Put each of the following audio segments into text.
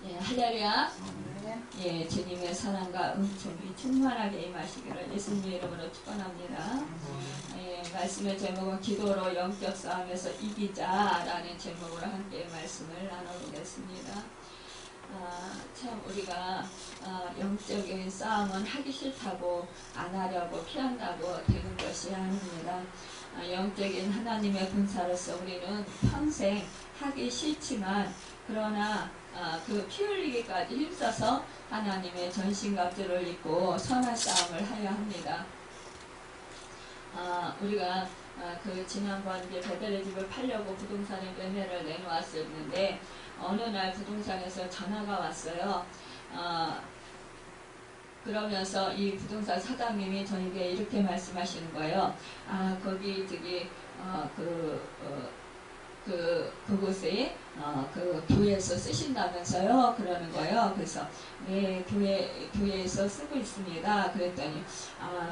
예, 할렐루야. 예, 주님의 사랑과 은총이 충만하게 임하시기를 예수님의 이름으로 축원합니다. 예, 말씀의 제목은 기도로 영적 싸움에서 이기자라는 제목으로 함께 말씀을 나눠보겠습니다. 참 우리가 영적인 싸움은 하기 싫다고 안 하려고 피한다고 되는 것이 아닙니다. 영적인 하나님의 군사로서 우리는 평생 하기 싫지만 그러나 그 피 흘리기까지 힘써서 하나님의 전신갑주를 입고 선한 싸움을 하여야 합니다. 우리가 그 지난번 이제 베델의 집을 팔려고 부동산에 매매를 내놓았었는데 어느 날 부동산에서 전화가 왔어요. 그러면서 이 부동산 사장님이 저에게 이렇게 말씀하시는 거예요. 거기 저기 그곳에 그 교회에서 쓰신다면서요? 그러는 거예요. 그래서 네, 교회에서 쓰고 있습니다. 그랬더니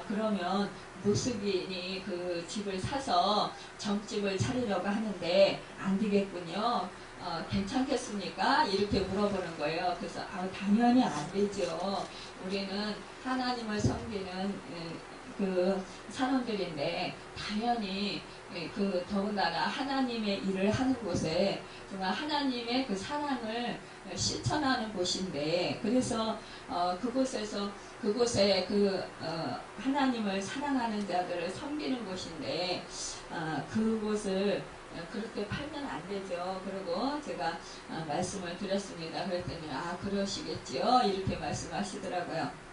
그러면 무속인이 그 집을 사서 점집을 차리려고 하는데 안 되겠군요. 괜찮겠습니까? 이렇게 물어보는 거예요. 그래서 당연히 안 되죠. 우리는 하나님을 섬기는 그 사람들인데 당연히 그 더군다나 하나님의 일을 하는 곳에 정말 하나님의 그 사랑을 실천하는 곳인데 그래서 그곳에 그 하나님을 사랑하는 자들을 섬기는 곳인데 그곳을 그렇게 팔면 안 되죠. 그리고 제가 말씀을 드렸습니다. 그랬더니 그러시겠지요. 이렇게 말씀하시더라고요.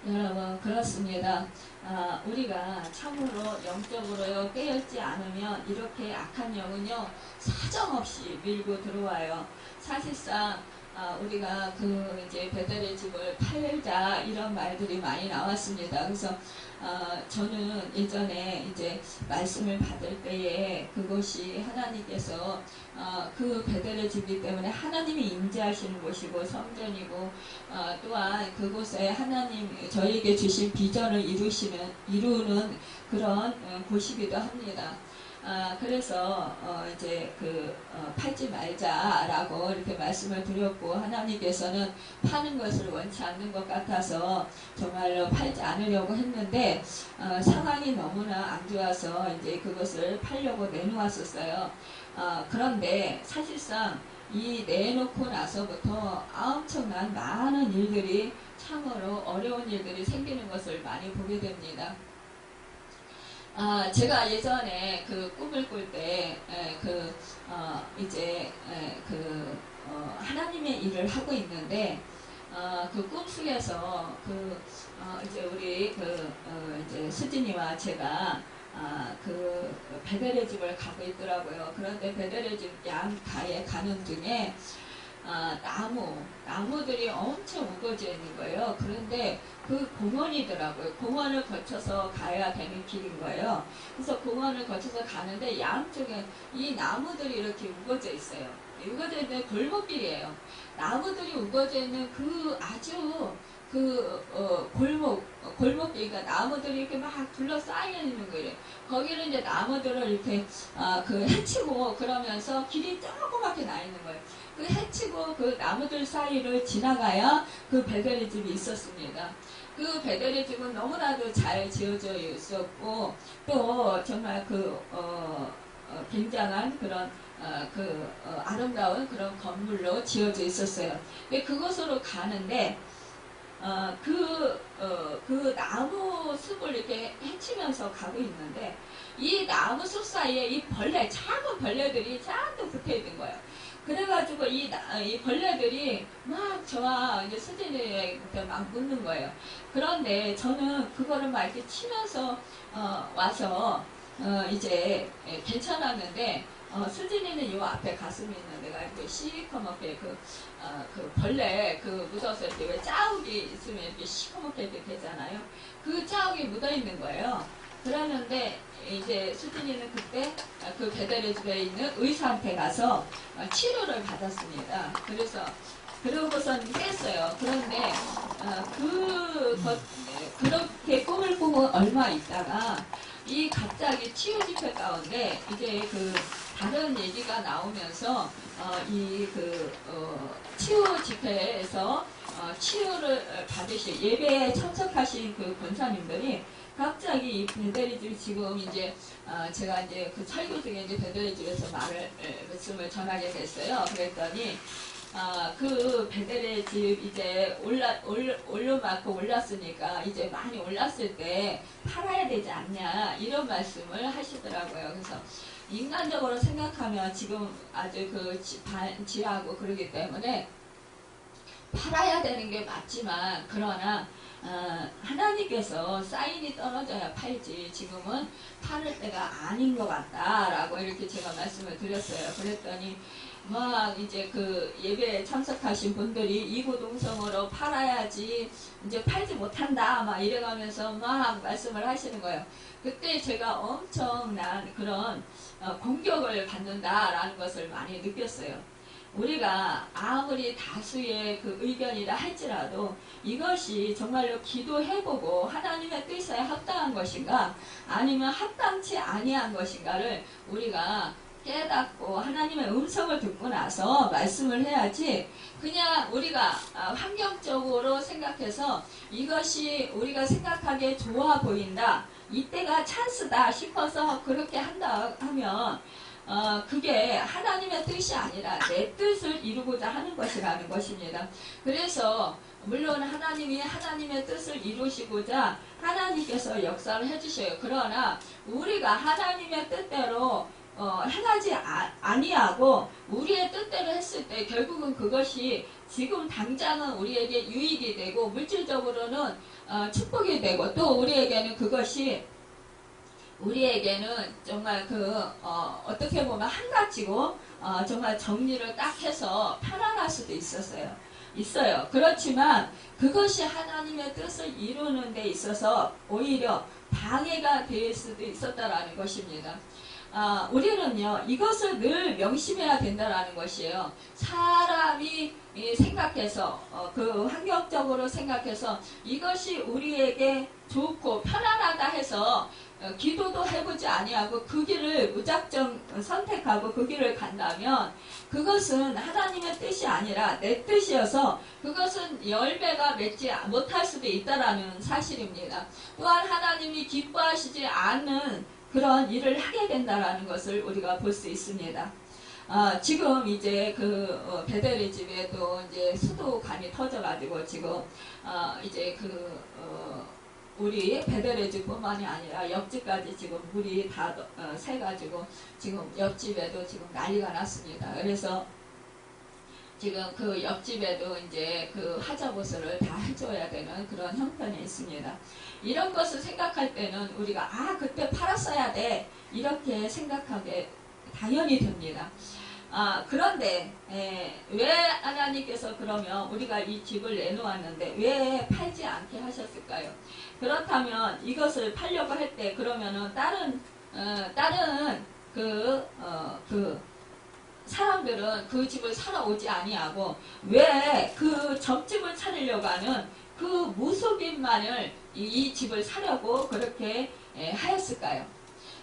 여러분 그렇습니다. 우리가 참으로 영적으로 깨어있지 않으면 이렇게 악한 영은요 사정없이 밀고 들어와요. 사실상 우리가 그 이제 베델의 집을 팔자 이런 말들이 많이 나왔습니다. 그래서 저는 예전에 이제 말씀을 받을 때에 그것이 하나님께서 그 베델의 집이기 때문에 하나님이 임재하시는 곳이고 성전이고 또한 그곳에 하나님 저에게 주신 비전을 이루는 그런 곳이기도 합니다. 그래서 이제 팔지 말자라고 이렇게 말씀을 드렸고 하나님께서는 파는 것을 원치 않는 것 같아서 정말로 팔지 않으려고 했는데 상황이 너무나 안 좋아서 이제 그것을 팔려고 내놓았었어요. 그런데 사실상 이 내놓고 나서부터 엄청난 많은 일들이 참으로 어려운 일들이 생기는 것을 많이 보게 됩니다. 제가 예전에 그 꿈을 꿀 때 하나님의 일을 하고 있는데 그 꿈속에서 이제 우리 이제 수진이와 제가 그 베델의 집을 가고 있더라고요. 그런데 베델의 집 양가에 가는 중에 나무들이 엄청 우거져 있는 거예요. 그런데 그 공원이더라고요. 공원을 거쳐서 가야 되는 길인 거예요. 그래서 공원을 거쳐서 가는데 양쪽에 이 나무들이 이렇게 우거져 있어요. 우거져 있는 골목길이에요. 나무들이 우거져 있는 골목길이니까 나무들이 이렇게 막 둘러싸여 있는 거예요. 거기를 이제 나무들을 이렇게 해치고 그러면서 길이 조그맣게 나 있는 거예요. 그 해치고 그 나무들 사이를 지나가야 그 베델의 집이 있었습니다. 그 베델의 집은 너무나도 잘 지어져 있었고 또 정말 굉장한 그런 아름다운 그런 건물로 지어져 있었어요. 그곳으로 가는데 그 나무 숲을 이렇게 헤치면서 가고 있는데 이 나무 숲 사이에 이 작은 벌레들이 잔뜩 붙어 있는 거예요. 그래가지고 이 벌레들이 막 저와 이제 수진이한테 막 묻는 거예요. 그런데 저는 그거를 막 이렇게 치면서 와서 이제 괜찮았는데 수진이는 요 앞에 가슴이 있는 데가 이렇게 시커멓게 그 벌레 묻어서 이렇게 왜 자욱이 있으면 이렇게 시커멓게 이렇게 되잖아요. 그 자욱이 묻어 있는 거예요. 그러는데 이제 수진이는 그때 그 베델의 집에 있는 의사한테 가서 치료를 받았습니다. 그러고선 깼어요. 그런데 그렇게 꿈을 꾸고 얼마 있다가 갑자기 치유 집회 가운데 이제 그 다른 얘기가 나오면서 치유 집회에서 치유를 받으실 예배에 참석하신 그 권사님들이 갑자기 이 베드레집 지금 이제 제가 이제 그 설교 중에 이제 베드레집에서 말씀을 전하게 됐어요. 그랬더니 그 베델의 이제 올려맞고 올랐으니까 이제 많이 올랐을 때 팔아야 되지 않냐 이런 말씀을 하시더라고요. 그래서 인간적으로 생각하면 지금 아주 지하고 그러기 때문에 팔아야 되는 게 맞지만 그러나 하나님께서 사인이 떨어져야 팔지 지금은 팔을 때가 아닌 것 같다라고 이렇게 제가 말씀을 드렸어요. 그랬더니 막 이제 그 예배에 참석하신 분들이 이구동성으로 팔아야지 이제 팔지 못한다 막 이래가면서 막 말씀을 하시는 거예요. 그때 제가 엄청난 그런 공격을 받는다라는 것을 많이 느꼈어요. 우리가 아무리 다수의 그 의견이라 할지라도 이것이 정말로 기도해보고 하나님의 뜻에 합당한 것인가 아니면 합당치 아니한 것인가를 우리가 깨닫고 하나님의 음성을 듣고 나서 말씀을 해야지 그냥 우리가 환경적으로 생각해서 이것이 우리가 생각하기에 좋아 보인다 이때가 찬스다 싶어서 그렇게 한다 하면 그게 하나님의 뜻이 아니라 내 뜻을 이루고자 하는 것이라는 것입니다. 그래서 물론 하나님이 하나님의 뜻을 이루시고자 하나님께서 역사를 해주셔요. 그러나 우리가 하나님의 뜻대로 행하지 아니하고 우리의 뜻대로 했을 때 결국은 그것이 지금 당장은 우리에게 유익이 되고 물질적으로는 축복이 되고 또 우리에게는 그것이 우리에게는 정말 어떻게 보면 한가지고 정말 정리를 딱 해서 편안할 수도 있어요. 그렇지만 그것이 하나님의 뜻을 이루는 데 있어서 오히려 방해가 될 수도 있었다라는 것입니다. 우리는요 이것을 늘 명심해야 된다라는 것이에요. 사람이 생각해서 그 환경적으로 생각해서 이것이 우리에게 좋고 편안하다 해서 기도도 해보지 아니하고 그 길을 무작정 선택하고 그 길을 간다면 그것은 하나님의 뜻이 아니라 내 뜻이어서 그것은 열매가 맺지 못할 수도 있다라는 사실입니다. 또한 하나님이 기뻐하시지 않는 그런 일을 하게 된다라는 것을 우리가 볼 수 있습니다. 지금 이제 베델의 집에도 이제 수도관이 터져가지고 지금 이제 우리 베델의 집뿐만이 아니라 옆집까지 지금 물이 다 새가지고 지금 옆집에도 지금 난리가 났습니다. 그래서 지금 그 옆집에도 이제 그 하자보수를 다 해줘야 되는 그런 형편이 있습니다. 이런 것을 생각할 때는 우리가 그때 팔았어야 돼 이렇게 생각하게 당연히 됩니다. 그런데 왜 하나님께서 그러면 우리가 이 집을 내놓았는데 왜 팔지 않게 하셨을까요? 그렇다면 이것을 팔려고 할 때 그러면은 다른 사람들은 그 집을 사러 오지 아니하고 왜 그 점집을 차리려고 하는 그 무속인만을 이 집을 사려고 그렇게 하였을까요?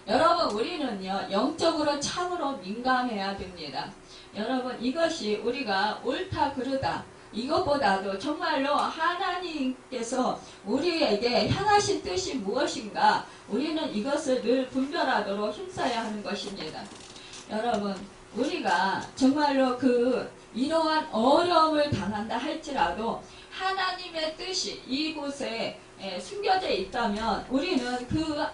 여러분 우리는요 영적으로 참으로 민감해야 됩니다. 여러분 이것이 우리가 옳다 그르다 이것보다도 정말로 하나님께서 우리에게 향하신 뜻이 무엇인가 우리는 이것을 늘 분별하도록 힘써야 하는 것입니다. 여러분 우리가 정말로 이러한 어려움을 당한다 할지라도 하나님의 뜻이 이곳에 숨겨져 있다면 우리는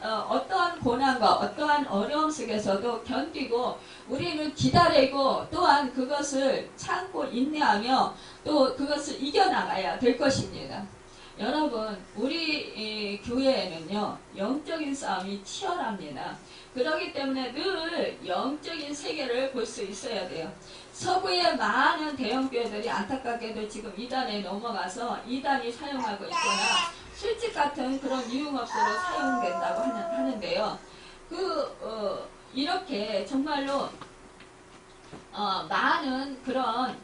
어떠한 고난과 어떠한 어려움 속에서도 견디고 우리는 기다리고 또한 그것을 참고 인내하며 또 그것을 이겨나가야 될 것입니다. 여러분 우리 교회에는요 영적인 싸움이 치열합니다. 그렇기 때문에 늘 영적인 세계를 볼 수 있어야 돼요. 서구의 많은 대형교회들이 안타깝게도 지금 이단에 넘어가서 이단이 사용하고 있거나 술집 같은 그런 유흥업소로 사용된다고 하는데요. 이렇게 정말로 많은 그런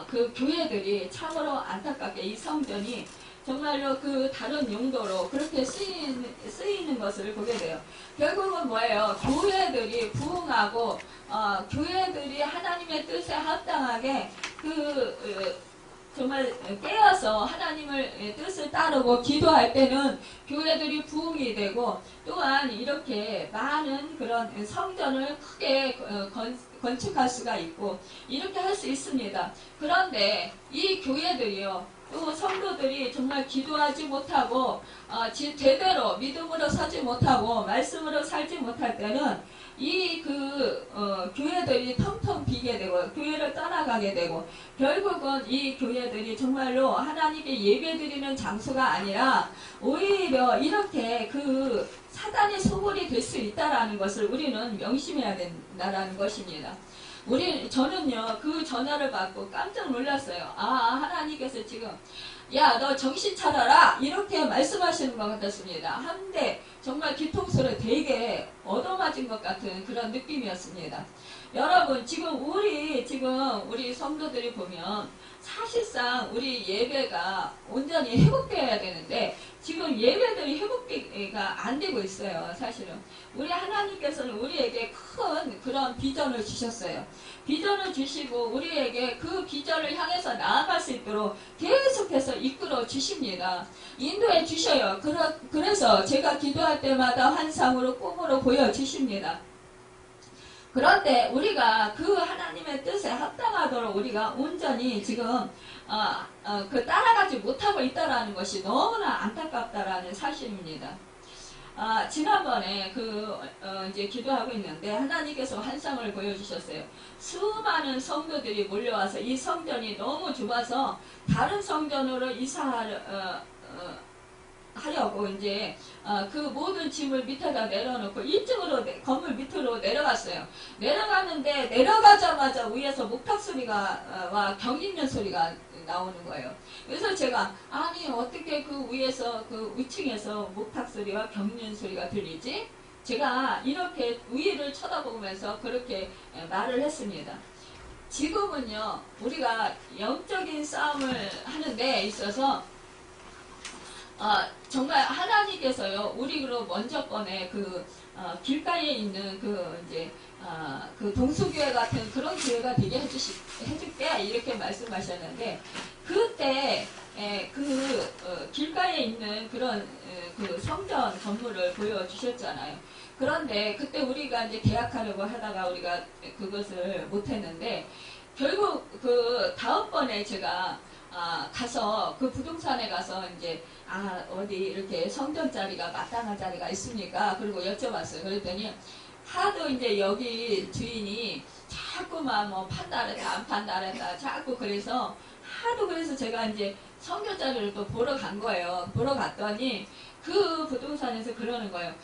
그 교회들이 참으로 안타깝게 이 성전이 정말로 그 다른 용도로 그렇게 쓰이는 것을 보게 돼요. 결국은 뭐예요? 교회들이 부흥하고 교회들이 하나님의 뜻에 합당하게 정말 깨어서 하나님을 뜻을 따르고 기도할 때는 교회들이 부흥이 되고, 또한 이렇게 많은 그런 성전을 크게 건축할 수가 있고 이렇게 할 수 있습니다. 그런데 이 교회들이요, 또 성도들이 정말 기도하지 못하고 제대로 믿음으로 서지 못하고 말씀으로 살지 못할 때는 이 교회들이 텅텅 비게 되고 교회를 떠나가게 되고, 결국은 이 교회들이 정말로 하나님께 예배드리는 장소가 아니라 오히려 이렇게 사단의 소굴이 될 수 있다라는 것을 우리는 명심해야 된다라는 것입니다. 저는요, 그 전화를 받고 깜짝 놀랐어요. 하나님께서 지금, 야, 너 정신 차려라! 이렇게 말씀하시는 것 같았습니다. 한데, 정말 뒤통수를 되게 얻어맞은 것 같은 그런 느낌이었습니다. 여러분, 지금 우리 성도들이 보면, 사실상 우리 예배가 온전히 회복되어야 되는데, 지금 예배들이 회복가 안 되고 있어요. 사실은 우리 하나님께서는 우리에게 큰 그런 비전을 주셨어요. 비전을 주시고 우리에게 그 비전을 향해서 나아갈 수 있도록 계속해서 이끌어 주십니다. 인도해 주셔요. 그래서 제가 기도할 때마다 환상으로 꿈으로 보여주십니다. 그런데 우리가 그 하나님의 뜻에 합당하도록 우리가 온전히 지금 따라가지 못하고 있다라는 것이 너무나 안타깝다라는 사실입니다. 지난번에 이제 기도하고 있는데 하나님께서 환상을 보여주셨어요. 수많은 성도들이 몰려와서 이 성전이 너무 좁아서 다른 성전으로 하려고 이제 그 모든 짐을 밑에다 내려놓고 1층으로 건물 밑으로 내려갔어요. 내려가는데 내려가자마자 위에서 목탁 소리가 와 경인년 소리가 나오는 거예요. 그래서 제가 아니 어떻게 그 위에서 그 위층에서 목탁 소리와 경인 소리가 들리지? 제가 이렇게 위를 쳐다보면서 그렇게 말을 했습니다. 지금은요, 우리가 영적인 싸움을 하는 데 있어서 정말 하나님께서요, 우리로 먼저 번에 길가에 있는 동수교회 같은 그런 교회가 되게 해줄게 이렇게 말씀하셨는데, 그때 길가에 있는 그런 성전 건물을 보여주셨잖아요. 그런데 그때 우리가 이제 계약하려고 하다가 우리가 그것을 못했는데, 결국 다음번에 제가 가서 그 부동산에 가서 이제 어디 이렇게 성전 자리가 마땅한 자리가 있습니까? 그리고 여쭤봤어요. 그랬더니 하도 이제 여기 주인이 자꾸만 뭐 판다랬다 안 판다랬다 자꾸 그래서 제가 이제 성전 자리를 또 보러 간 거예요. 보러 갔더니 그 부동산에서 그러는 거예요.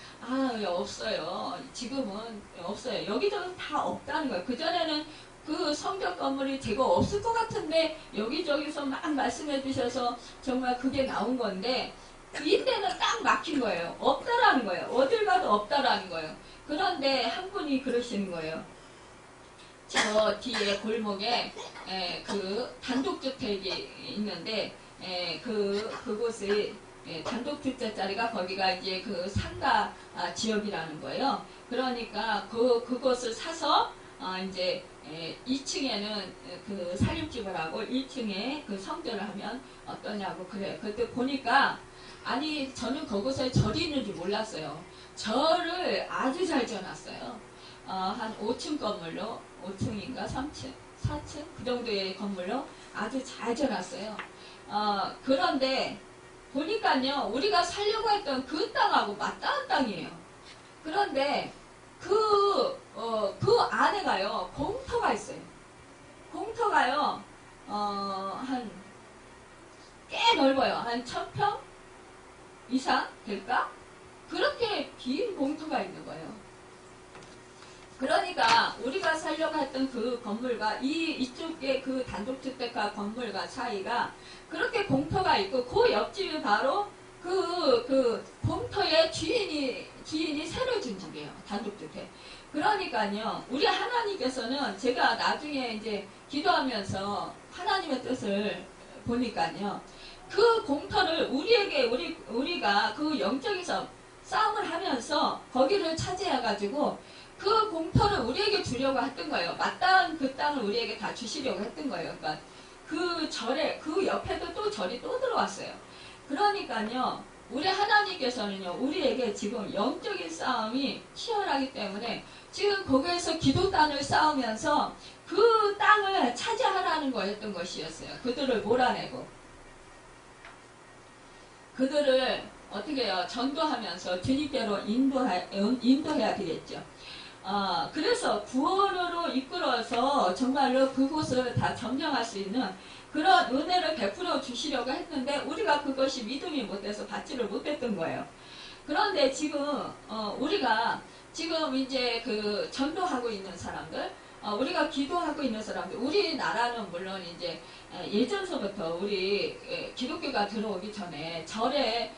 없어요. 지금은 없어요. 여기저기 다 없다는 거예요. 그전에는 그 성전 건물이 제거 없을 것 같은데 여기저기서 막 말씀해 주셔서 정말 그게 나온 건데, 이때는 딱 막힌 거예요. 없다라는 거예요. 어딜 가도 없다라는 거예요. 그런데 한 분이 그러시는 거예요. 저 뒤에 골목에 단독주택이 있는데 그곳에 단독주택자리가 거기가 이제 상가 지역이라는 거예요. 그러니까 그곳을 사서 이제 2층에는 살림집을 하고 1층에 성전을 하면 어떠냐고 그래요. 그때 보니까 저는 그곳에 절이 있는 줄 몰랐어요. 절을 아주 잘 지어놨어요. 한 5층 건물로 5층인가 3층 4층 그 정도의 건물로 아주 잘 지어놨어요. 그런데 보니까요, 우리가 살려고 했던 그 땅하고 맞닿은 땅이에요. 그런데 그 안에가요, 공터가 있어요. 공터가요, 꽤 넓어요. 한 1000평 이상 될까? 그렇게 긴 공터가 있는 거예요. 그러니까 우리가 살려고 했던 그 건물과 이쪽에 그 단독주택가 건물과 차이가 그렇게 공터가 있고, 그 옆집이 바로 그 공터의 주인이 새로 준 집이에요. 단독주택. 그러니까요, 우리 하나님께서는 제가 나중에 이제 기도하면서 하나님의 뜻을 보니까요, 그 공터를 우리가 그 영적인 싸움을 하면서 거기를 차지해가지고 그 공터를 우리에게 주려고 했던 거예요. 마땅한 그 땅을 우리에게 다 주시려고 했던 거예요. 그러니까 그 절에, 그 옆에도 또 절이 또 들어왔어요. 그러니까요, 우리 하나님께서는요, 우리에게 지금 영적인 싸움이 치열하기 때문에 지금 거기에서 기도단을 싸우면서 그 땅을 차지하라는 거였던 것이었어요. 그들을 몰아내고. 그들을 어떻게 해요? 전도하면서 주님께로 인도해야 되겠죠. 그래서 구원으로 이끌어서 정말로 그곳을 다 점령할 수 있는 그런 은혜를 베풀어 주시려고 했는데 우리가 그것이 믿음이 못돼서 받지를 못했던 거예요. 그런데 지금 우리가 지금 이제 그 전도하고 있는 사람들, 우리가 기도하고 있는 사람들, 우리나라는 물론 이제 예전서부터 우리 기독교가 들어오기 전에 절에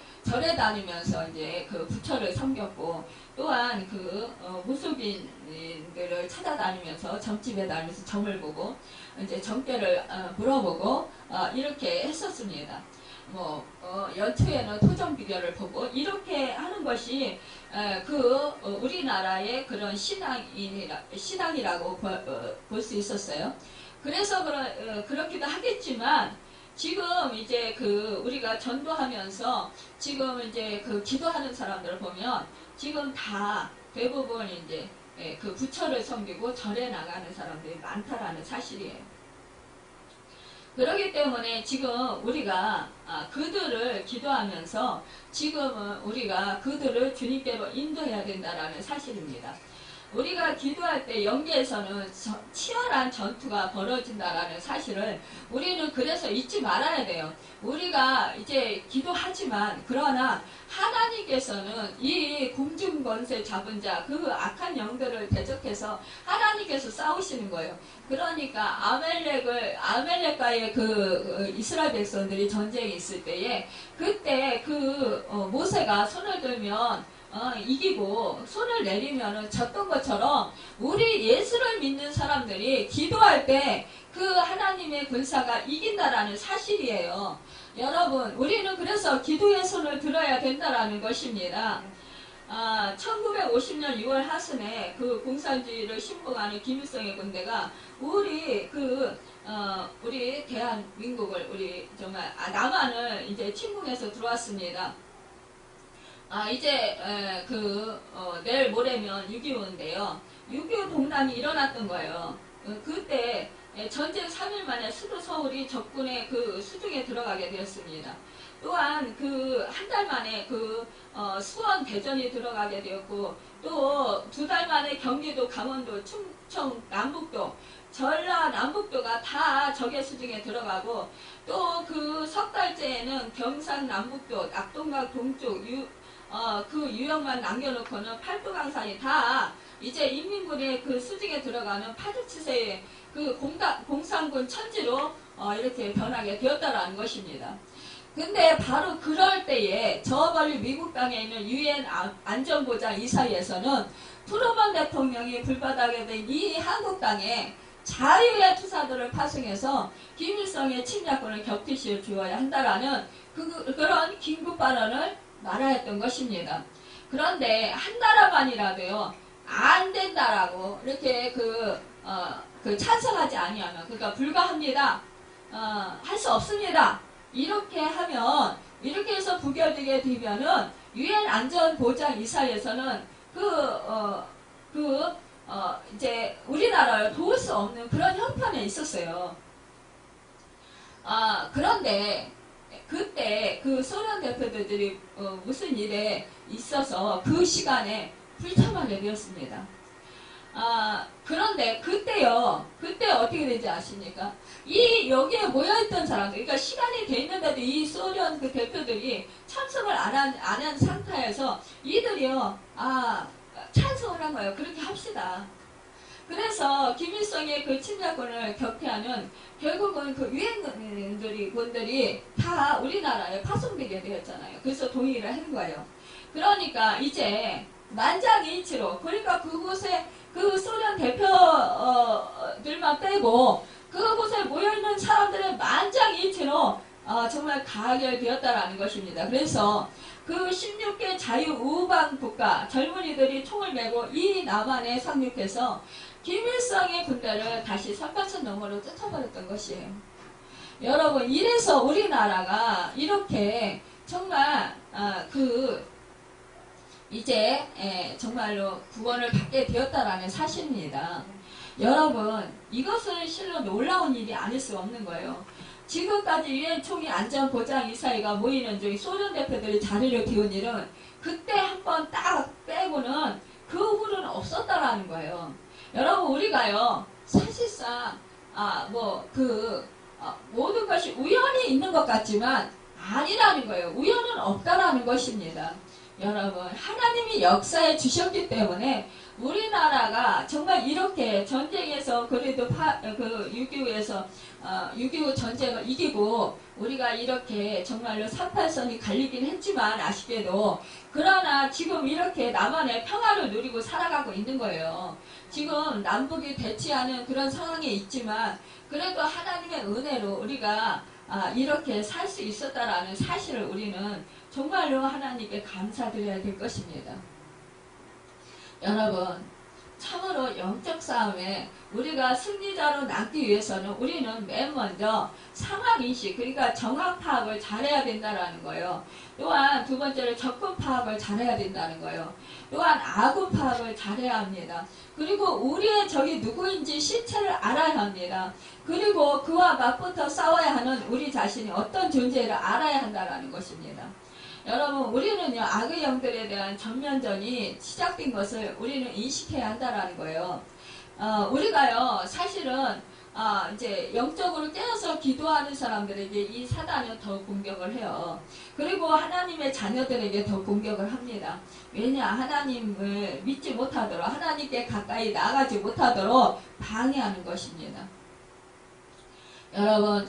다니면서 이제 그 부처를 섬겼고, 또한 그 무속인들을 찾아다니면서 점집에 다니면서 점을 보고 이제 점괘를 물어보고 이렇게 했었습니다. 연초에는 토정 비결을 보고 이렇게 하는 것이 우리나라의 그런 신앙이라고 볼 수 있었어요. 그래서 그렇기도 하겠지만 지금 이제 우리가 전도하면서 지금 이제 기도하는 사람들을 보면 지금 다 대부분 이제 그 부처를 섬기고 절에 나가는 사람들이 많다라는 사실이에요. 그렇기 때문에 지금 우리가 그들을 기도하면서 지금은 우리가 그들을 주님께로 인도해야 된다라는 사실입니다. 우리가 기도할 때 영계에서는 치열한 전투가 벌어진다라는 사실을 우리는 그래서 잊지 말아야 돼요. 우리가 이제 기도하지만 그러나 하나님께서는 이 공중권세 잡은 자, 그 악한 영들을 대적해서 하나님께서 싸우시는 거예요. 그러니까 아멜렉과의 이스라엘 백성들이 전쟁이 있을 때에 그때 모세가 손을 들면 이기고 손을 내리면은 졌던 것처럼 우리 예수를 믿는 사람들이 기도할 때 그 하나님의 군사가 이긴다라는 사실이에요. 여러분, 우리는 그래서 기도의 손을 들어야 된다라는 것입니다. 1950년 6월 하순에 그 공산주의를 신봉하는 김일성의 군대가 우리 대한민국을 우리 정말 남한을 이제 침공해서 들어왔습니다. 이제 내일 모레면 6.25인데요. 6.25 동란이 일어났던 거예요. 그때 전쟁 3일 만에 수도 서울이 적군의 수중에 들어가게 되었습니다. 또한 한 달 만에 수원 대전이 들어가게 되었고, 또 2달 만에 경기도, 강원도, 충청, 남북도, 전라 남북도가 다 적의 수중에 들어가고, 또 석 달째에는 경상 남북도, 낙동강 동쪽 유역만 남겨놓고는 팔도강산이 다 이제 인민군의 수중에 들어가는 파주치세의 공산군 천지로 이렇게 변하게 되었다라는 것입니다. 근데 바로 그럴 때에 저 멀리 미국 땅에 있는 유엔 안전보장 이사회에서는 트루먼 대통령이 불바닥에 된 이 한국 땅에 자유의 투사들을 파송해서 김일성의 침략군을 격퇴시켜 주어야 한다라는 그런 긴급 발언을 말하였던 것입니다. 그런데 한 나라만이라도요, 안 된다라고 이렇게 찬성하지 아니하면, 그러니까 불가합니다, 할 수 없습니다, 이렇게 하면, 이렇게 해서 부결되게 되면은 유엔 안전보장 이사회에서는 이제 우리나라를 도울 수 없는 그런 형편에 있었어요. 그런데 그때 소련 대표들이 무슨 일에 있어서 그 시간에 불참하게 되었습니다. 그런데 그때 어떻게 되지 아십니까? 여기에 모여있던 사람들, 그러니까 시간이 돼 있는데도 이 소련 대표들이 참석을 안 한 상태에서 이들이요, 찬성을 한 거예요. 그렇게 합시다. 그래서 김일성의 침략군을 격퇴하는, 결국은 유엔군들이 다 우리나라에 파송되게 되었잖아요. 그래서 동의를 한 거예요. 그러니까 이제 만장일치로, 그러니까 그곳에 소련 대표들만 빼고 그곳에 모여있는 사람들의 만장일치로 정말 가결되었다라는 것입니다. 그래서 그 16개 자유우방 국가 젊은이들이 총을 메고 이 남한에 상륙해서 김일성의 군대를 다시 선반선 너머로 쫓아버렸던 것이에요. 여러분, 이래서 우리나라가 이렇게 정말 이제 정말로 구원을 받게 되었다라는 사실입니다. 여러분, 이것은 실로 놀라운 일이 아닐 수 없는 거예요. 지금까지 유엔 총리 안전보장이사회가 모이는 저기 소련 대표들이 자리를 비운 일은 그때 한번 딱 빼고는 그 후로는 없었다라는 거예요. 여러분, 우리가요 사실상 모든 것이 우연히 있는 것 같지만 아니라는 거예요. 우연은 없다라는 것입니다. 여러분, 하나님이 역사에 주셨기 때문에 우리나라가 정말 이렇게 전쟁에서 그래도 6.25에서 6.25 전쟁을 이기고 우리가 이렇게 정말로 38선이 갈리긴 했지만 아쉽게도 그러나 지금 이렇게 남한의 평화를 누리고 살아가고 있는 거예요. 지금 남북이 대치하는 그런 상황에 있지만 그래도 하나님의 은혜로 우리가 이렇게 살 수 있었다라는 사실을 우리는 정말로 하나님께 감사드려야 될 것입니다. 여러분, 참으로 영적 싸움에 우리가 승리자로 남기 위해서는 우리는 맨 먼저 상황인식, 그러니까 정황 파악을 잘해야 된다는 거예요. 또한 두 번째로 적군 파악을 잘해야 된다는 거예요. 또한 아군 파악을 잘해야 합니다. 그리고 우리의 적이 누구인지 실체를 알아야 합니다. 그리고 그와 맞붙어 싸워야 하는 우리 자신이 어떤 존재를 알아야 한다는 것입니다. 여러분, 우리는요 악의 영들에 대한 전면전이 시작된 것을 우리는 인식해야 한다라는 거예요. 우리가요 사실은 이제 영적으로 깨어서 기도하는 사람들에게 이 사단은 더 공격을 해요. 그리고 하나님의 자녀들에게 더 공격을 합니다. 왜냐? 하나님을 믿지 못하도록, 하나님께 가까이 나가지 못하도록 방해하는 것입니다. 여러분,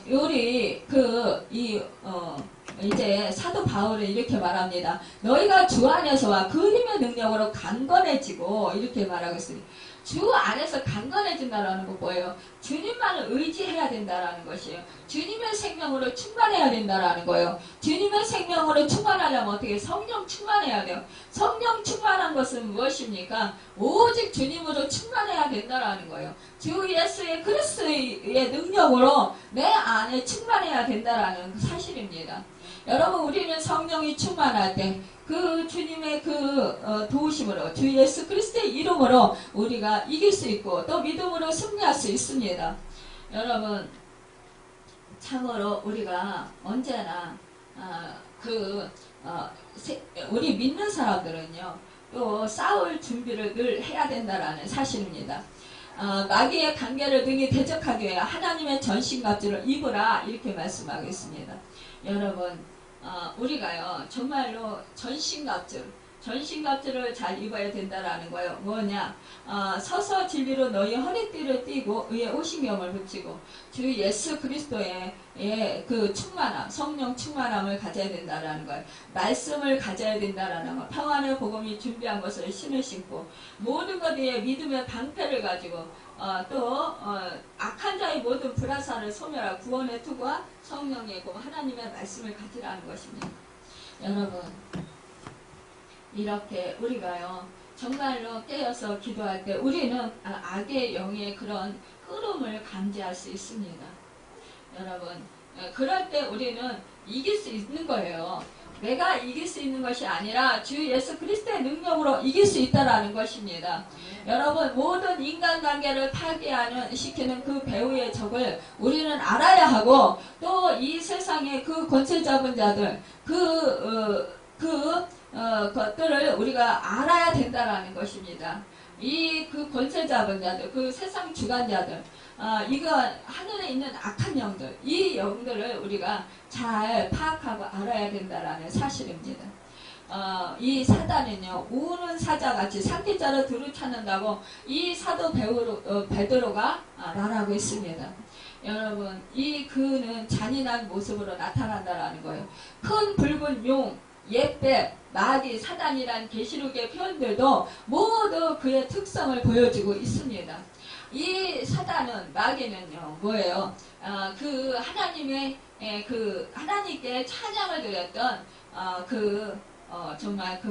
이제 사도 바울은 이렇게 말합니다. 너희가 주 안에서와 그림의 능력으로 강건해지고, 이렇게 말하고 있습니다. 주 안에서 강건해진다라는 거 뭐예요? 주님만을 의지해야 된다라는 것이에요. 주님의 생명으로 충만해야 된다라는 거예요. 주님의 생명으로 충만하려면 어떻게? 성령 충만해야 돼요. 성령 충만한 것은 무엇입니까? 오직 주님으로 충만해야 된다라는 거예요. 주 예수의 그리스도의 능력으로 내 안에 충만해야 된다라는 사실입니다. 여러분, 우리는 성령이 충만할 때 그 주님의 도우심으로 주 예수 그리스도의 이름으로 우리가 이길 수 있고 또 믿음으로 승리할 수 있습니다. 여러분, 참으로 우리가 언제나 우리 믿는 사람들은요 또 싸울 준비를 늘 해야 된다라는 사실입니다. 마귀의 관계를 등이 대적하기 위해 하나님의 전신갑주를 입으라, 이렇게 말씀하고 있습니다. 여러분, 우리가요 정말로 전신갑주를 잘 입어야 된다라는 거예요. 뭐냐? 서서 진리로 너희 허리띠를 띠고 의에 오신경을 붙이고 주 예수 그리스도의 그 충만함, 성령 충만함을 가져야 된다라는 거예요. 말씀을 가져야 된다라는 거. 평안의 복음이 준비한 것을 신을 신고 모든 것 위에 믿음의 방패를 가지고 악한 자의 모든 불화살을 소멸하고 구원의 투구와 성령의 공, 하나님의 말씀을 가지라는 것입니다. 여러분, 이렇게 우리가요 정말로 깨어서 기도할 때 우리는 악의 영의 그런 흐름을 감지할 수 있습니다. 여러분, 그럴 때 우리는 이길 수 있는 거예요. 내가 이길 수 있는 것이 아니라 주 예수 그리스도의 능력으로 이길 수 있다라는 것입니다. 여러분, 모든 인간관계를 시키는 그 배후의 적을 우리는 알아야 하고 또 이 세상의 그 권세 잡은 자들 것들을 우리가 알아야 된다라는 것입니다. 그 권세 잡은 자들, 그 세상 주관자들, 하늘에 있는 악한 영들, 이 영들을 우리가 잘 파악하고 알아야 된다라는 사실입니다. 이 사단은요 우는 사자같이 산기자를 두루 찾는다고 이 사도 베드로가 말하고 있습니다. 여러분, 그는 잔인한 모습으로 나타난다라는 거예요. 큰 붉은 용, 옛뱀, 마귀, 사단이란 계시록의 표현들도 모두 그의 특성을 보여주고 있습니다. 이 사단은 마귀는요 뭐예요? 그 하나님의 그 하나님께 찬양을 드렸던 정말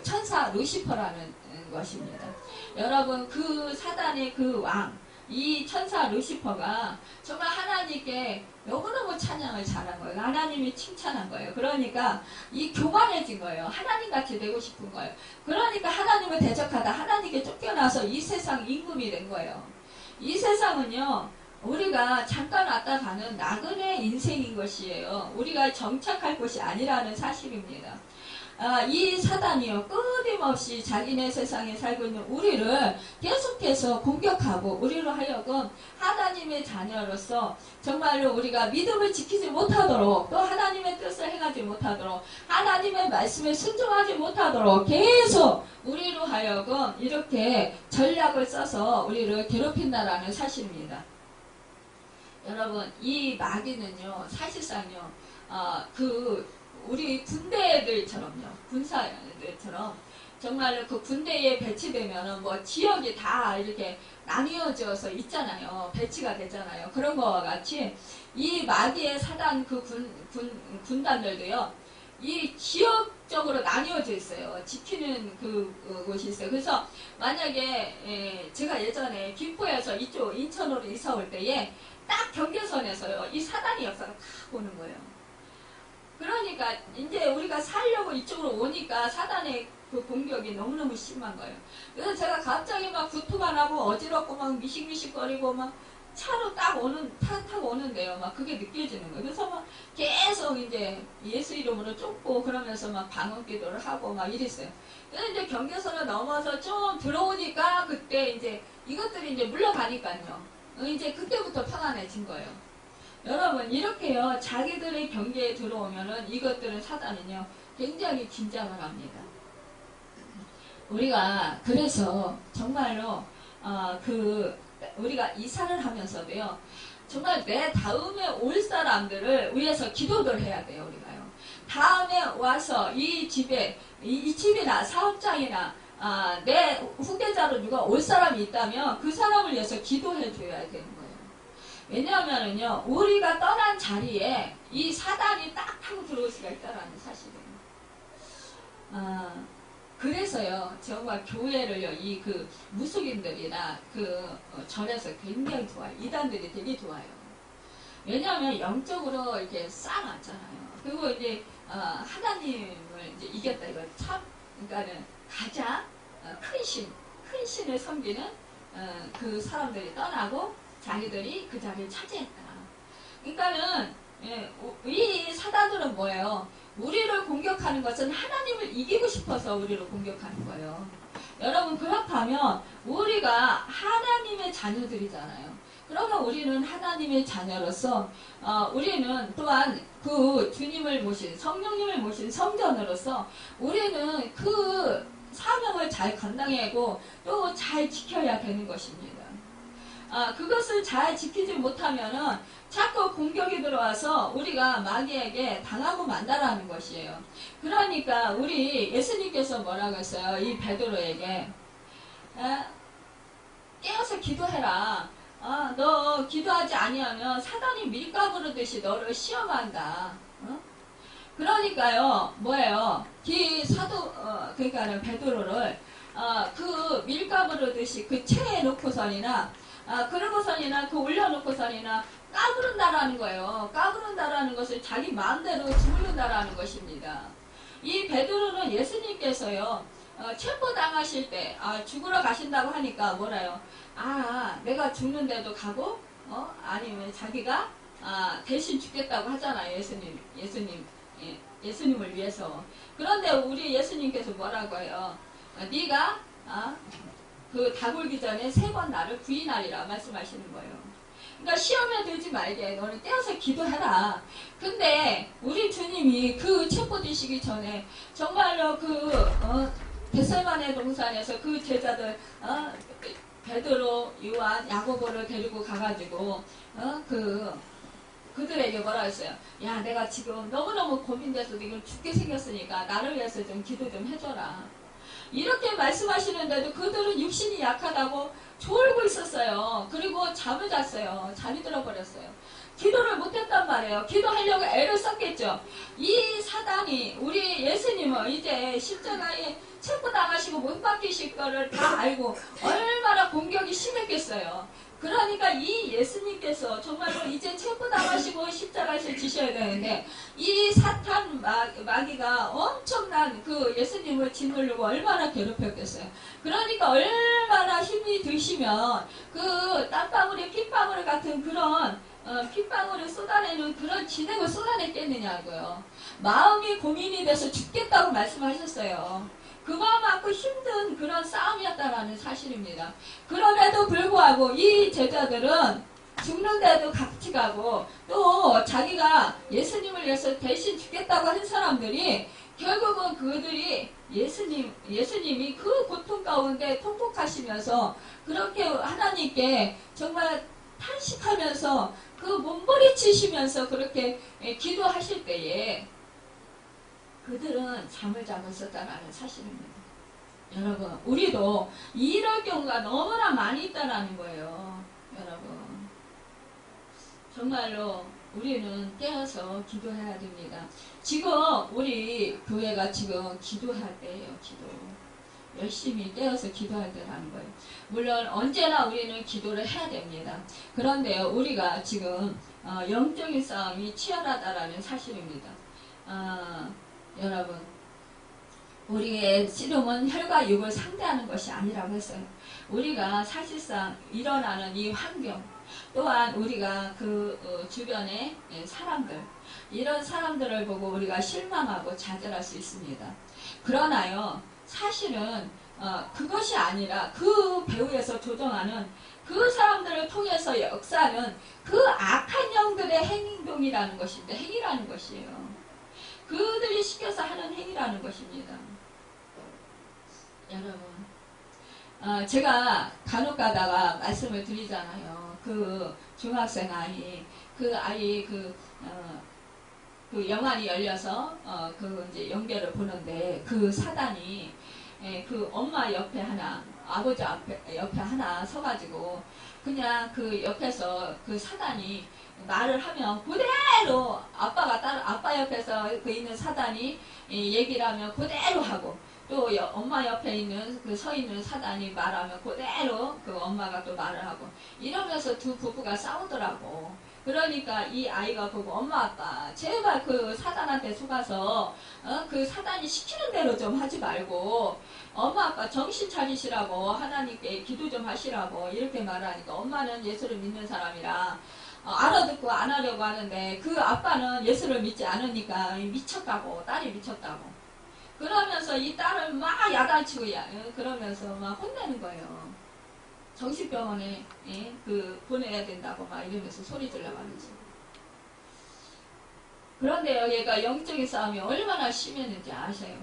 천사 루시퍼라는 것입니다. 여러분 그 사단의 그 왕, 이 천사 루시퍼가 정말 하나님께 너무너무 찬양을 잘한 거예요. 하나님이 칭찬한 거예요. 그러니까 이 교만해진 거예요. 하나님같이 되고 싶은 거예요. 그러니까 하나님을 대적하다 하나님께 쫓겨나서 이 세상 임금이 된 거예요. 이 세상은요 우리가 잠깐 왔다 가는 나그네 인생인 것이에요. 우리가 정착할 곳이 아니라는 사실입니다. 이 사단이요 끊임없이 자기네 세상에 살고 있는 우리를 계속해서 공격하고 우리로 하여금 하나님의 자녀로서 정말로 우리가 믿음을 지키지 못하도록 또 하나님의 뜻을 행하지 못하도록 하나님의 말씀에 순종하지 못하도록 계속 우리로 하여금 이렇게 전략을 써서 우리를 괴롭힌다라는 사실입니다. 여러분 이 마귀는요 사실상요 우리 군대들처럼요 군사들처럼 정말로 그 군대에 배치되면은 뭐 지역이 다 이렇게 나뉘어져서 있잖아요. 배치가 되잖아요. 그런 거와 같이 이 마귀의 사단 그 군단들도요 이 지역적으로 나뉘어져 있어요. 지키는 곳이 있어요. 그래서 만약에 제가 예전에 김포에서 이쪽 인천으로 이사 올 때에 딱 경계선에서요 이 사단의 역사가 다 보는 거예요. 그러니까 이제 우리가 살려고 이쪽으로 오니까 사단의 그 공격이 너무너무 심한 거예요. 그래서 제가 갑자기 막 구토가 나고 어지럽고 막 미식미식거리고 막 차로 타고 오는데요. 막 그게 느껴지는 거예요. 그래서 막 계속 이제 예수 이름으로 쫓고 그러면서 막 방언 기도를 하고 막 이랬어요. 그래서 이제 경계선을 넘어서 좀 들어오니까 그때 이제 이것들이 이제 물러가니까요. 이제 그때부터 편안해진 거예요. 여러분 이렇게요 자기들의 경계에 들어오면은 이것들은 사단은요 굉장히 긴장을 합니다. 우리가 그래서 정말로 우리가 이사를 하면서도요 정말 내 다음에 올 사람들을 위해서 기도를 해야 돼요. 우리가요 다음에 와서 이 집이나 사업장이나 내 후계자로 누가 올 사람이 있다면 그 사람을 위해서 기도해 줘야 되는 거예요. 왜냐하면은요, 우리가 떠난 자리에 이 사단이 딱 타고 들어올 수가 있다라는 사실이에요. 그래서요, 정말 교회를요, 무속인들이나 절에서 굉장히 좋아요. 이단들이 되게 좋아요. 왜냐하면 영적으로 이렇게 쌓아놨잖아요. 그리고 이제, 하나님을 이제 이겼다. 이거 참, 그러니까는 가장 큰 신을 섬기는, 그 사람들이 떠나고, 자기들이 그 자리를 차지했다. 그러니까는 이 사단들은 뭐예요? 우리를 공격하는 것은 하나님을 이기고 싶어서 우리를 공격하는 거예요. 여러분 그렇다면 우리가 하나님의 자녀들이잖아요. 그러면 우리는 하나님의 자녀로서 우리는 또한 그 주님을 모신 성령님을 모신 성전으로서 우리는 그 사명을 잘 감당하고 또 잘 지켜야 되는 것입니다. 그것을 잘 지키지 못하면은 자꾸 공격이 들어와서 우리가 마귀에게 당하고 만다라는 것이에요. 그러니까 우리 예수님께서 뭐라고 했어요? 이 베드로에게 깨어서 기도해라. 너 기도하지 아니하면 사단이 밀가부르듯이 너를 시험한다. 그러니까요, 뭐예요? 그러니까는 베드로를 그 밀가부르듯이 그 체에 놓고선이나 그러고선이나 올려놓고선이나 까부른다라는 거예요. 까부른다라는 것은 자기 마음대로 주무른다라는 것입니다. 이 베드로는 예수님께서요 체포당하실 때 죽으러 가신다고 하니까 뭐래요? 내가 죽는데도 가고 아니면 자기가 대신 죽겠다고 하잖아요. 예수님을 위해서. 그런데 우리 예수님께서 뭐라고 해요? 네가 닭 울기 전에 3번 나를 부인하리라 말씀하시는 거예요. 그러니까 시험에 들지 말게 너는 깨어서 기도해라. 근데 우리 주님이 그 체포되시기 전에 정말로 겟세마네 동산에서 그 제자들 베드로, 요한, 야고보를 데리고 가가지고 그들에게 뭐라 했어요? 야, 내가 지금 너무너무 고민돼서 지금 죽게 생겼으니까 나를 위해서 좀 기도 좀 해줘라. 이렇게 말씀하시는데도 그들은 육신이 약하다고 졸고 있었어요. 그리고 잠을 잤어요. 잠이 들어버렸어요. 기도를 못했단 말이에요. 기도하려고 애를 썼겠죠. 이 사단이 우리 예수님은 이제 십자가에 체포당하시고 못 박히실 거를 다 알고 얼마나 공격이 심했겠어요. 그러니까 이 예수님께서 정말로 이제 체포당하시고 십자가에서 지셔야 되는데 이 사탄 마귀가 엄청난 그 예수님을 짓누르고 얼마나 괴롭혔겠어요. 그러니까 얼마나 힘이 드시면 그 땀방울에 핏방울 같은 그런 핏방울을 쏟아내는 그런 진액을 쏟아냈겠느냐고요. 마음이 고민이 돼서 죽겠다고 말씀하셨어요. 그거만큼 힘든 그런 싸움이었다라는 사실입니다. 그럼에도 불구하고 이 제자들은 죽는데도 같이 가고 또 자기가 예수님을 위해서 대신 죽겠다고 한 사람들이 결국은 그들이 예수님이 그 고통 가운데 통곡하시면서 그렇게 하나님께 정말 탄식하면서 그 몸부리치시면서 그렇게 기도하실 때에 그들은 잠을 자고 있었다는 사실입니다. 여러분, 우리도 이럴 경우가 너무나 많이 있다는 거예요. 여러분, 정말로 우리는 깨어서 기도해야 됩니다. 지금 우리 교회가 지금 기도할 때예요. 기도. 열심히 깨어서 기도할 때라는 거예요. 물론 언제나 우리는 기도를 해야 됩니다. 그런데요, 우리가 지금 영적인 싸움이 치열하다라는 사실입니다. 여러분, 우리의 씨름은 혈과 육을 상대하는 것이 아니라고 했어요. 우리가 사실상 일어나는 이 환경, 또한 우리가 그 주변의 사람들, 이런 사람들을 보고 우리가 실망하고 좌절할 수 있습니다. 그러나요, 사실은 그것이 아니라 그 배후에서 조정하는 그 사람들을 통해서 역사하는 그 악한 영들의 행동이라는 것입니다. 행위라는 것이에요. 그들이 시켜서 하는 행위라는 것입니다. 여러분, 제가 간혹 가다가 말씀을 드리잖아요. 그 중학생 아이, 그 아이 그 영안이 열려서 그 이제 연결을 보는데 그 사단이 그 엄마 옆에 하나, 아버지 옆에 하나 서가지고 그냥 그 옆에서 그 사단이 말을 하면 그대로 아빠 옆에서 그 있는 사단이 얘기를 하면 그대로 하고 또 엄마 옆에 있는 그 서 있는 사단이 말하면 그대로 그 엄마가 또 말을 하고 이러면서 두 부부가 싸우더라고. 그러니까 이 아이가 보고 엄마 아빠 제발 그 사단한테 속아서 그 사단이 시키는 대로 좀 하지 말고 엄마 아빠 정신 차리시라고 하나님께 기도 좀 하시라고 이렇게 말하니까 엄마는 예수를 믿는 사람이라 알아듣고 안 하려고 하는데 그 아빠는 예수를 믿지 않으니까 미쳤다고, 딸이 미쳤다고. 그러면서 이 딸을 막 야단치고 그러면서 막 혼내는 거예요. 정신병원에 그 보내야 된다고 막 이러면서 소리 질러가면서. 그런데요, 얘가 영적인 싸움이 얼마나 심했는지 아세요?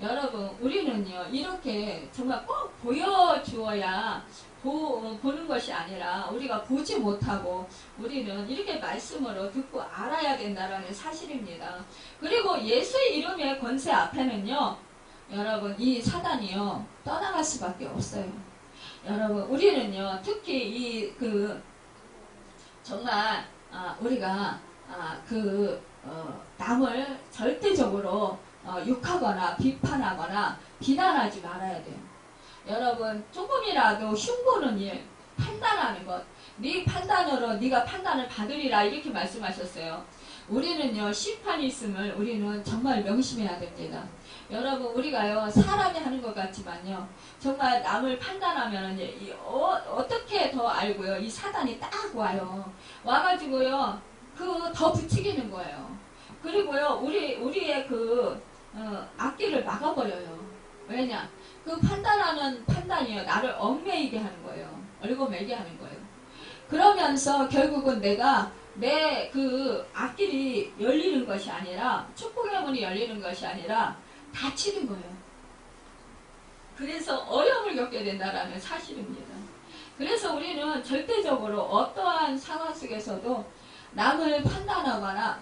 여러분, 우리는요 이렇게 정말 꼭 보여주어야 보는 것이 아니라 우리가 보지 못하고 우리는 이렇게 말씀으로 듣고 알아야 된다는 사실입니다. 그리고 예수의 이름의 권세 앞에는요, 여러분 이 사단이요 떠나갈 수밖에 없어요. 여러분 우리는요 특히 정말 우리가 남을 절대적으로 욕하거나 비판하거나 비난하지 말아야 돼요. 여러분 조금이라도 흉보는 일, 판단하는 것, 네 판단으로 네가 판단을 받으리라 이렇게 말씀하셨어요. 우리는요 심판이 있음을 우리는 정말 명심해야 됩니다. 여러분 우리가요 사람이 하는 것 같지만요 정말 남을 판단하면 어떻게 더 알고요 이 사단이 딱 와요. 와가지고요 더 부추기는 거예요. 그리고요 우리의 앞길을 막아버려요. 왜냐? 그 판단하는 판단이요 나를 얽매이게 하는 거예요. 얽어매게 하는 거예요. 그러면서 결국은 내가 내 앞길이 열리는 것이 아니라 축복의 문이 열리는 것이 아니라 닫히는 거예요. 그래서 어려움을 겪게 된다는 사실입니다. 그래서 우리는 절대적으로 어떠한 상황 속에서도 남을 판단하거나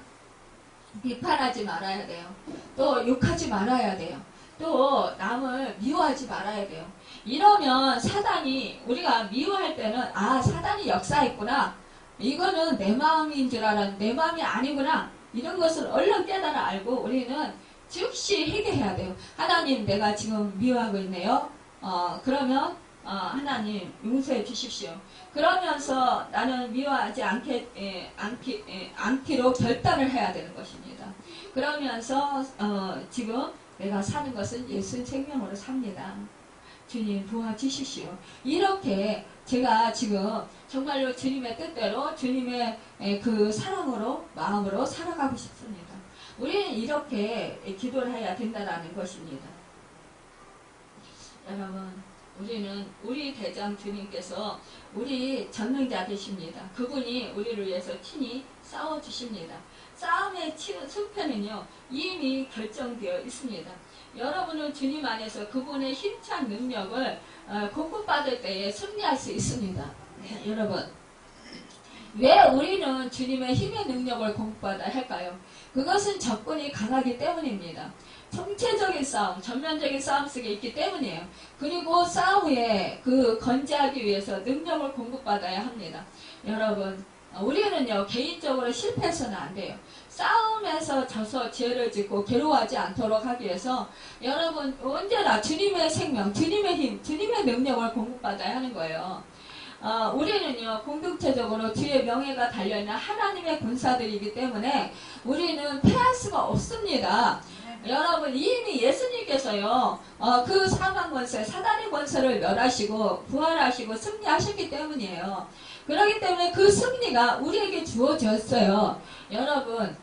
비판하지 말아야 돼요. 또 욕하지 말아야 돼요. 또 남을 미워하지 말아야 돼요. 이러면 사단이 우리가 미워할 때는 아 사단이 역사했구나. 이거는 내 마음인 줄 알았는데 내 마음이 아니구나. 이런 것을 얼른 깨달아 알고 우리는 즉시 회개해야 돼요. 하나님 내가 지금 미워하고 있네요. 그러면 하나님 용서해 주십시오. 그러면서 나는 미워하지 않기로 결단을 해야 되는 것입니다. 그러면서 지금 내가 사는 것은 예수 생명으로 삽니다. 주님 도와주십시오. 이렇게 제가 지금 정말로 주님의 뜻대로 주님의 그 사랑으로 마음으로 살아가고 싶습니다. 우리는 이렇게 기도를 해야 된다는 것입니다. 여러분 우리는 우리 대장 주님께서 우리 전능자 되십니다. 그분이 우리를 위해서 친히 싸워주십니다. 싸움의 승패는요 이미 결정되어 있습니다. 여러분은 주님 안에서 그분의 힘찬 능력을 공급받을 때에 승리할 수 있습니다. 여러분 왜 우리는 주님의 힘의 능력을 공급받아야 할까요? 그것은 적군이 강하기 때문입니다. 총체적인 싸움, 전면적인 싸움 속에 있기 때문이에요. 그리고 싸움 후에 그 건재하기 위해서 능력을 공급받아야 합니다. 여러분 우리는요 개인적으로 실패해서는 안 돼요. 싸움에서 져서 죄를 짓고 괴로워하지 않도록 하기 위해서 여러분 언제나 주님의 생명, 주님의 힘, 주님의 능력을 공급받아야 하는 거예요. 우리는요 공동체적으로 주의 명예가 달려있는 하나님의 군사들이기 때문에 우리는 패할 수가 없습니다. 여러분 이미 예수님께서요 그 사망 권세, 사단의 권세를 멸하시고 부활하시고 승리하셨기 때문이에요. 그렇기 때문에 그 승리가 우리에게 주어졌어요. 여러분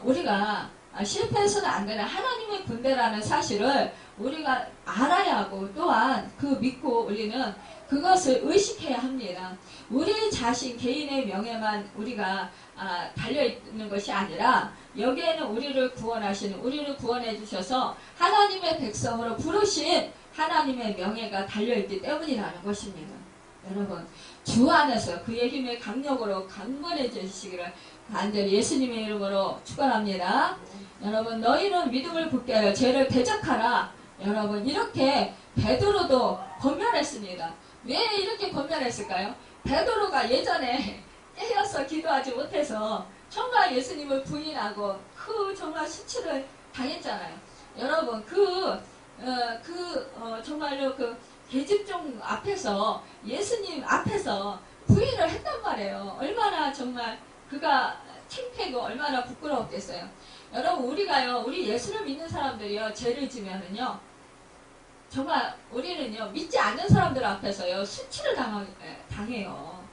우리가 실패해서는 안 되는 하나님의 군대라는 사실을 우리가 알아야 하고 또한 그 믿고 우리는 그것을 의식해야 합니다. 우리 자신 개인의 명예만 우리가 달려있는 것이 아니라 여기에는 우리를 구원하시는 우리를 구원해 주셔서 하나님의 백성으로 부르신 하나님의 명예가 달려있기 때문이라는 것입니다. 여러분 주 안에서 그의 힘의 강력으로 강건해져 주시기를 간절히 예수님의 이름으로 축원합니다. 여러분 너희는 믿음을 붙게 하여 죄를 대적하라. 여러분 이렇게 베드로도 권면했습니다. 왜 이렇게 권면했을까요? 베드로가 예전에 깨어서 기도하지 못해서 정말 예수님을 부인하고 그 정말 수치를 당했잖아요. 여러분 정말로 그 계집종 앞에서 예수님 앞에서 부인을 했단 말이에요. 얼마나 정말 그가 창피하고 얼마나 부끄러웠겠어요. 여러분 우리가요 우리 예수를 믿는 사람들이요 죄를 지면은요 정말 우리는요 믿지 않는 사람들 앞에서요 수치를 당해요.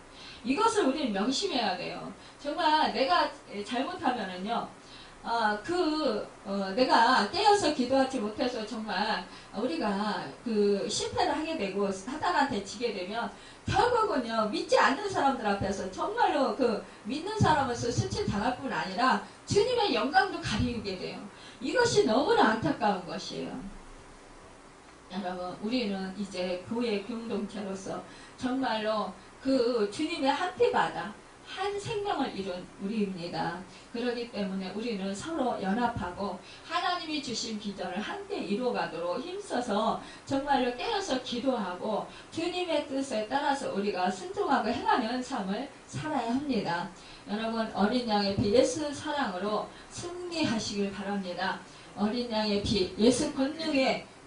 이것을 우리는 명심해야 돼요. 정말 내가 잘못하면은요 내가 깨어서 기도하지 못해서 정말 우리가 그 실패를 하게 되고 사단한테 지게 되면 결국은요 믿지 않는 사람들 앞에서 정말로 그 믿는 사람으로서 수치 당할 뿐 아니라 주님의 영광도 가리우게 돼요. 이것이 너무나 안타까운 것이에요. 여러분 우리는 이제 교회 공동체로서 정말로 그 주님의 한 피바다 한 생명을 이룬 우리입니다. 그렇기 때문에 우리는 서로 연합하고 하나님이 주신 비전을 함께 이루어가도록 힘써서 정말로 깨어서 기도하고 주님의 뜻에 따라서 우리가 순종하고 행하는 삶을 살아야 합니다. 여러분 어린 양의 피 예수 사랑으로 승리하시길 바랍니다. 어린 양의 피 예수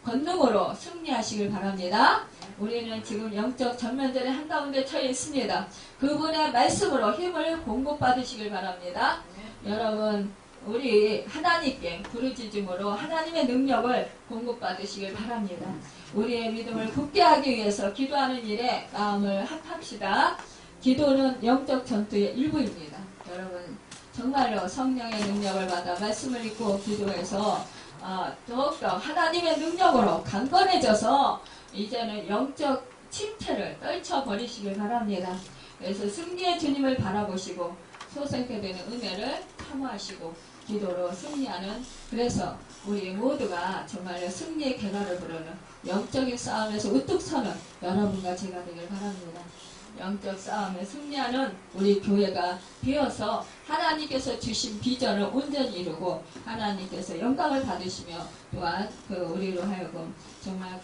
권능으로 승리하시길 바랍니다. 우리는 지금 영적 전면전의 한가운데 처해 있습니다. 그분의 말씀으로 힘을 공급받으시길 바랍니다. 여러분 우리 하나님께 부르짖음으로 하나님의 능력을 공급받으시길 바랍니다. 우리의 믿음을 굳게 하기 위해서 기도하는 일에 마음을 합합시다. 기도는 영적 전투의 일부입니다. 여러분 정말로 성령의 능력을 받아 말씀을 읽고 기도해서 더욱더 하나님의 능력으로 강건해져서 이제는 영적 침체를 떨쳐버리시길 바랍니다. 그래서 승리의 주님을 바라보시고 소생케 되는 은혜를 사모하시고 기도로 승리하는 그래서 우리 모두가 정말로 승리의 개가를 부르는 영적인 싸움에서 우뚝 서는 여러분과 제가 되길 바랍니다. 영적 싸움에 승리하는 우리 교회가 되어서 하나님께서 주신 비전을 온전히 이루고 하나님께서 영광을 받으시며 또한 그 우리로 하여금 정말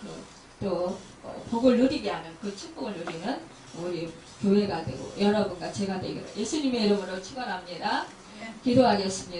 또 복을 누리게 하는 그 축복을 누리는 우리 교회가 되고 여러분과 제가 되기를 예수님의 이름으로 축원합니다. 기도하겠습니다.